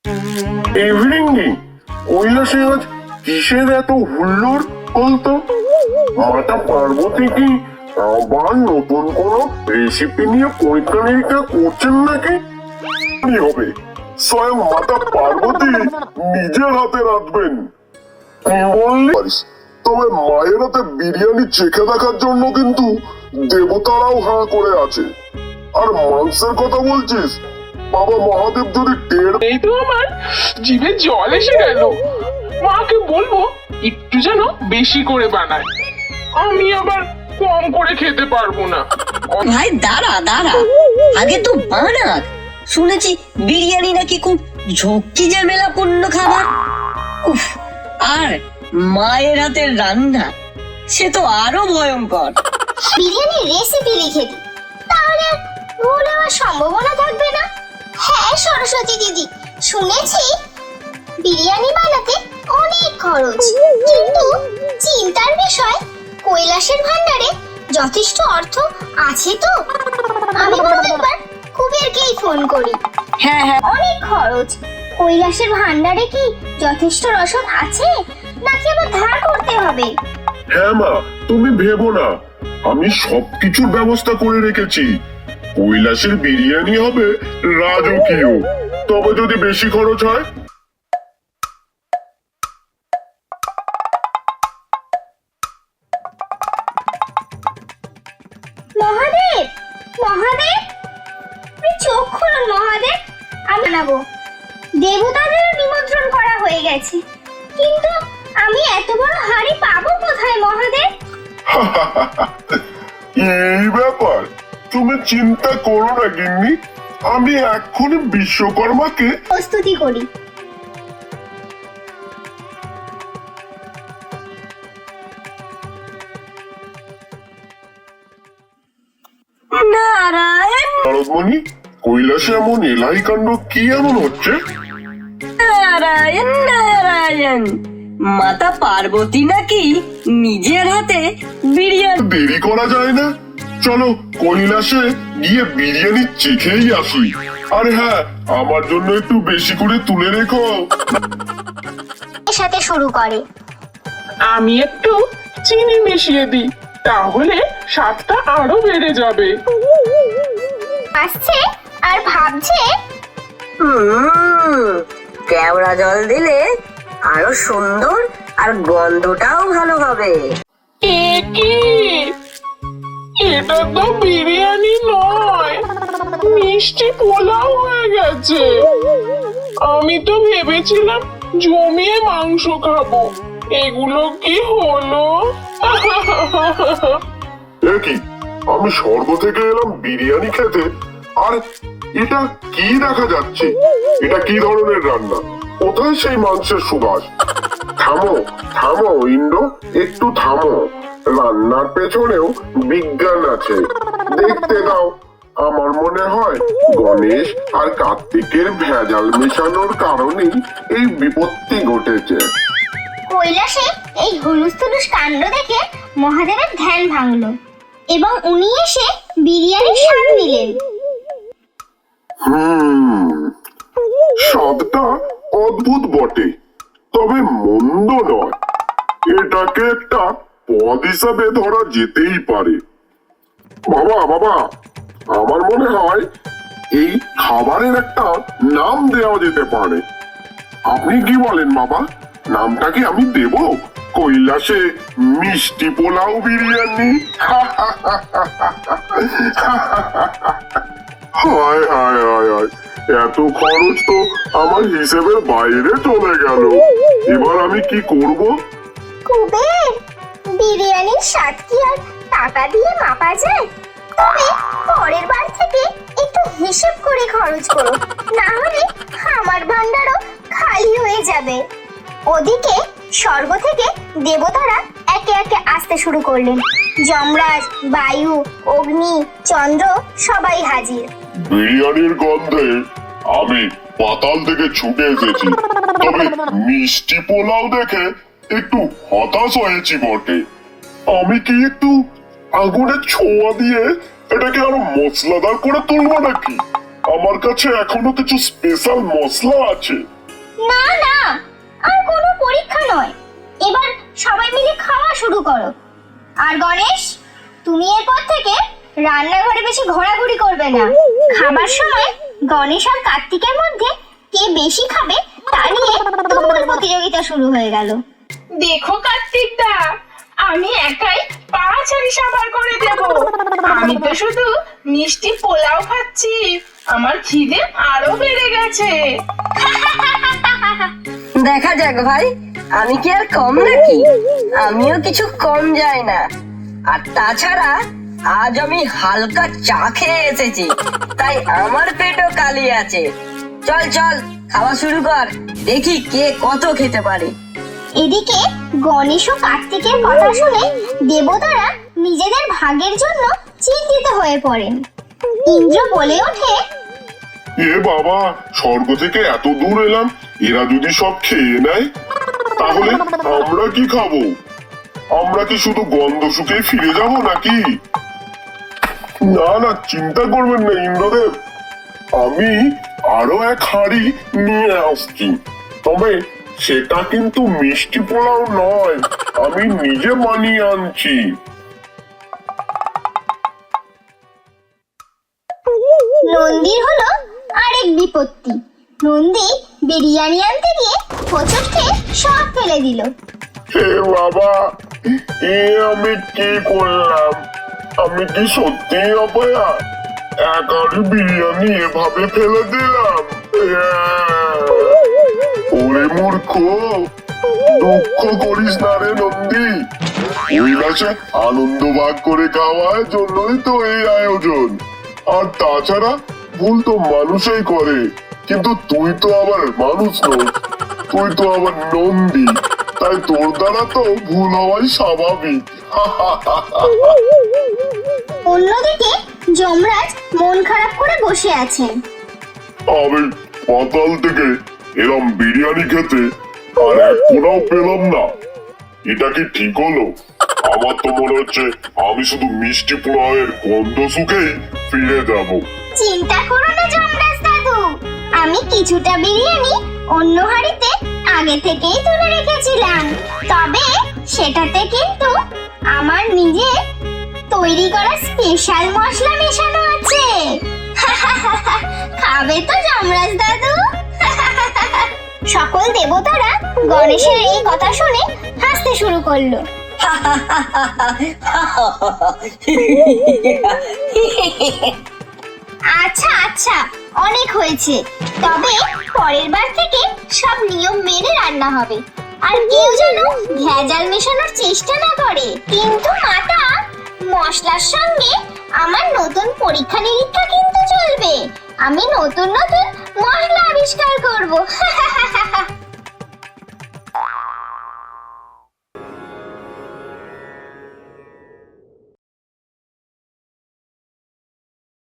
Evening কৈলাসে আজ কিসের এত হুল্লোড় বলতো? মাতা পার্বতী কি আবার নতুন কোনো রেসিপি নিয়ে পরীক্ষা নিরীক্ষা করছেন নাকি? কি হবে, স্বয়ং মাতা পার্বতী নিজের হাতে রাঁধবেন। কি বললি? তবে মায়ের হাতে বিরিয়ানি চেখে দেখার জন্য কিন্তু দেবতারাও হাঁ করে আছে। আর মাংসের কথা বলছিস, বাবা মহাদেব যদি টের এই তো আমার জিভে জল এসে গেল। মাকে বলবো একটু যেন বেশি করে বানায়, আমি আবার কম করে খেতে পারবো না। ভাই দাঁড়া দাঁড়া, আগে তো বানাক। শুনেছি বিরিয়ানি নাকি খুব ঝক্কি ঝামেলাপূর্ণ খাবার। উফ, আর মায়ের হাতের রান্না সে তো আরো ভয়ঙ্কর। বিরিয়ানির রেসিপি লিখে দিই, তাহলে ভুল হওয়ার সম্ভাবনা থাকবে না। হ্যাঁ সরস্বতী দিদি, শুনেছি বিরিয়ানি বানাতে অনেক খরচ, কিন্তু চিন্তার বিষয় কৈলাসের ভান্ডারে যথেষ্ট অর্থ আছে তো। আমি বরং একবার কুবেরকেই ফোন করি। হ্যাঁ হ্যাঁ, অনেক খরচ, কৈলাসের ভান্ডারে কি যথেষ্ট রসদ আছে নাকি আবার ধার করতে হবে? হ্যাঁ মা, তুমি ভেবো না, আমি সবকিছুর ব্যবস্থা করে রেখেছি। কৈলাসের বিরিয়ানি হবে রাজকীয়, তবে যদি বেশি খরচ হয়। মহাদেব, মহাদেব, আপনি চোখ খুলুন মহাদেব। আমি জানাবো দেবতাদেরও নিমন্ত্রণ করা হয়ে গেছে, কিন্তু আমি এত বড় হাড়ি পাবো কোথায় মহাদেব? এই ব্যাপার, তুমি চিন্তা করো না গিন্নি, আমি এক্ষুনি বিশ্বকর্মাকে প্রস্তুতি করি। নারায়ণ নারদমণি, কৈলাসে এমন এলাই কাণ্ড কি এমন হচ্ছে? নারায়ণ নারায়ণ, মাতা পার্বতী নাকি নিজের হাতে বিরিয়ানি। দেরি করা যায় না, চলো কৈলাসে গিয়ে বিরিয়ানি চেখেই আসি। আরে হ্যাঁ, আমার জন্য একটু বেশি করে তুলে রেখো। এর সাথে শুরু করে। আমি একটু চিনি মিশিয়ে দিই, তাহলে স্বাদটা আরো বেড়ে যাবে। আসছে আর ভাবছে কেওড়া জল দিলে আরো সুন্দর, আর গন্ধটাও ভালো হবে। এ কি, এটা তো বিরিয়ানি নয়, মিষ্টি পোলাও হয়ে গেছে। আমি তো ভেবেছিলাম জমিয়ে মাংস খাবো, এগুলো কি হলো? এ কি, আমি স্বর্গ থেকে এলাম বিরিয়ানি খেতে, আর এটা কি দেখা যাচ্ছে? এটা কি ধরনের রান্না? কোথায় সেই মাংসের সুবাস? থামো থামো ইন্দ্র, একটু থামো। রান্নার পেছনেও বিজ্ঞান আছে, দেখতে দাও। আমার মনে হয় গণেশ আর কার্তিকের ভেজাল মেশানোর কারণেই এই বিপত্তি ঘটেছে। কৈলাসে এই হুলুস্থুলুস কাণ্ড দেখে মহাদেবের ধ্যান ভাঙলো এবং উনি এসে বিরিয়ানির স্বাদ নিলেন। স্বাদটা অদ্ভুত বটে, তবে মন্দ নয়। এটাকে একটা পদ হিসাবে ধরা যেতেই পারে। বাবা বাবা, আমার মনে হয় এই খাবারের একটা নাম দেওয়া যেতে পারে। আপনি কি বলেন বাবা, নামটা কি আমি দেব? কৈলাসে মিষ্টি পোলাও বিরিয়ানি। হায় হায় হায় হায়, এত খরচ তো আমার হিসেবের বাইরে চলে গেল। এবার আমি কি করব? কুবের, বিরিয়ানির স্বাদ কি আর টাকা দিয়ে মাপা যায়? তবে পরের বার থেকে একটু হিসেব করে খরচ করো, না হলে আমার ভান্ডারও খালি হয়ে যাবে। ওদিকে স্বর্গ থেকে দেবতারা একে একে আসতে শুরু করলেন। যমরাজ, বায়ু, অগ্নি, চন্দ্র সবাই হাজির। বিরিয়ানির গন্ধে আমি পাতাল থেকে ছুটে এসেছি, তবে মিষ্টি পোলাও দেখে একটু হতাশ হয়েছি বটে। আমি কি একটু আগুনের ছোঁয়া দিয়ে এটাকে আরো মশলাদার করে তুলবো নাকি? আমার কাছে এখনো কিছু স্পেশাল মশলা আছে, না না, আর কোনো পরীক্ষা নয়, এবার সবাই মিলে খাওয়া শুরু করো। আর গণেশ, তুমি এরপর থেকে রান্নাঘরে বেশি ঘোরাঘুরি করবে না। খাবার সময় গণেশ আর কার্তিকের মধ্যে কে বেশি খাবে তা নিয়ে তুমুল প্রতিযোগিতা শুরু হয়ে গেল। দেখো কার্তিক দা, আমি একাই 5 হাঁড়ি সাবার করে দেব। আমি তো শুধু মিষ্টি পোলাও খাচ্ছি, আমার খিদে আরো বেড়ে গেছে। দেখা যাক ভাই, আমি কি আর কম নাকি? আমিও কিছু কম যাই না। আর তাছাড়া আজ আমি হালকা চা খেয়ে এসেছি, তাই আমার পেটও খালি আছে। চল চল, খাওয়া শুরু কর, দেখি কে কত খেতে পারে। এদিকে গণেশ ও কার্তিকের কথা শুনে দেবতারা নিজেদের ভাগের জন্য চিন্তিত হয়ে পড়েন। ইন্দ্র বলে ওঠে, এ বাবা, স্বর্গ থেকে এত দূর এলাম, এরা যদি সব খেয়ে নেয় তাহলে আমরা কি খাবো? আমরা কি শুধু গন্ধ শুকেই ফিরে যাব নাকি? না না, চিন্তা করবেন না ইন্দ্রদেব, আমি আরো এক হাঁড়ি নিয়ে আসছি। তবে সেটা কিন্তু মিষ্টি পোলাও নয়, আমি নিজে বানিয়ে আনছি। নন্দীর হলো আরেক বিপত্তি। নন্দী বিরিয়ানি আনতে গিয়ে হোঁচট খেয়ে সব ফেলে দিল। হে বাবা, এ আমি কি করলাম? আমি কি সত্যি অপয়া এক হাঁড়ি বিরিয়ানি এভাবে ফেলে দিলাম? ওরে মূর্খ, দুঃখ করিস না রে নন্দী, কৈলাসে আনন্দ ভাগ করে খাওয়ার জন্যই তো এই আয়োজন। আর তাছাড়া ভুল তো মানুষই করে, কিন্তু তুই তো আবার মানুষ নস, তুই তো আবার নন্দী, তাই তোর দ্বারা তো ভুল হওয়াই স্বাভাবিক। অন্যদিকে যমরাজ মন খারাপ করে বসে আছেন। আমি পাতাল থেকে এরম বিরিয়ানি খেতে আর এক কোনাও পেলাম না, এটা কি ঠিক হলো? আমার তো মনে হচ্ছে আমি শুধু মিষ্টি পোলাওয়ের গন্ধ শুকেই ফিরে যাব। চিন্তা করো না যমরাজ দাদু, আমি কিছুটা বিরিয়ানি অন্য হাঁড়িতে আগে থেকেই তুলে রেখেছিলাম। তবে সেটাতে কিন্তু আমার নিজের তৈরি করা স্পেশাল মশলা মেশানো আছে। খাবে তো যমরাজ দাদু? সকল দেবতারা গণেশের এই কথা শুনে হাসতে শুরু করলো। আচ্ছা আচ্ছা, অনেক হয়েছে। তবে পরের বার থেকে সব নিয়ম মেনে রান্না হবে, আর কেউ যেন ভেজাল মেশানোর চেষ্টা না করে। কিন্তু মাতা, মশলার সঙ্গে আমার নতুন পরীক্ষা নিরীক্ষা কিন্তু চলবে। আমি নতুন নতুন মশলা আবিষ্কার করব।